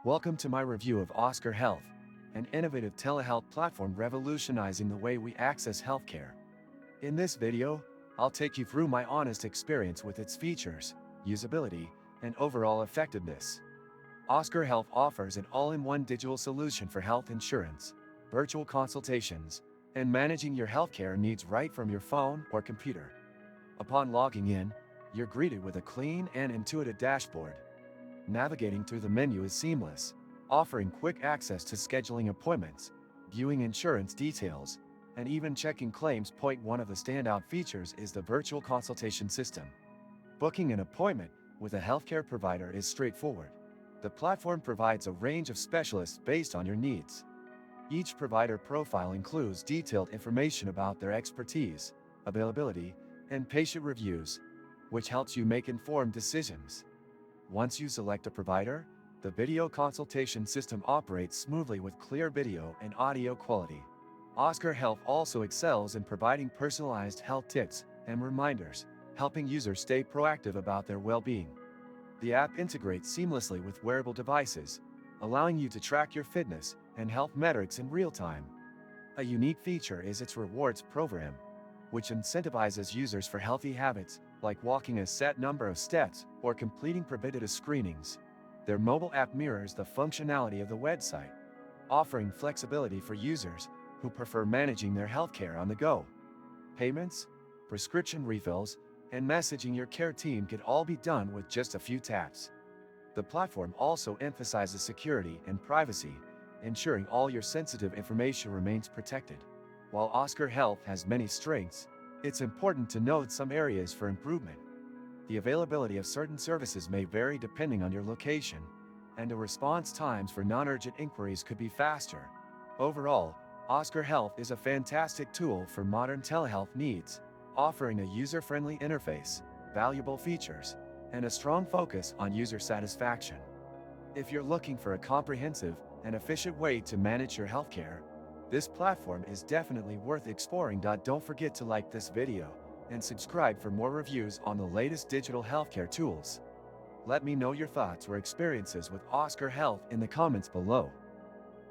Welcome to my review of Oscar Health, an innovative telehealth platform revolutionizing the way we access healthcare. In this video, I'll take you through my honest experience with its features, usability, and overall effectiveness. Oscar Health offers an all-in-one digital solution for health insurance, virtual consultations, and managing your healthcare needs right from your phone or computer. Upon logging in, you're greeted with a clean and intuitive dashboard. Navigating through the menu is seamless, offering quick access to scheduling appointments, viewing insurance details, and even checking claims. One of the standout features is the virtual consultation system. Booking an appointment with a healthcare provider is straightforward. The platform provides a range of specialists based on your needs. Each provider profile includes detailed information about their expertise, availability, and patient reviews, which helps you make informed decisions. Once you select a provider, the video consultation system operates smoothly with clear video and audio quality. Oscar Health also excels in providing personalized health tips and reminders, helping users stay proactive about their well-being. The app integrates seamlessly with wearable devices, allowing you to track your fitness and health metrics in real time. A unique feature is its rewards program, which incentivizes users for healthy habits like walking a set number of steps or completing preventative screenings. Their mobile app mirrors the functionality of the website, offering flexibility for users who prefer managing their healthcare on the go. Payments, prescription refills, and messaging your care team can all be done with just a few taps. The platform also emphasizes security and privacy, ensuring all your sensitive information remains protected. While Oscar Health has many strengths, it's important to note some areas for improvement. The availability of certain services may vary depending on your location, and the response times for non-urgent inquiries could be faster. Overall, Oscar Health is a fantastic tool for modern telehealth needs, offering a user-friendly interface, valuable features, and a strong focus on user satisfaction. If you're looking for a comprehensive and efficient way to manage your healthcare, this platform is definitely worth exploring. Don't forget to like this video and subscribe for more reviews on the latest digital healthcare tools. Let me know your thoughts or experiences with Oscar Health in the comments below.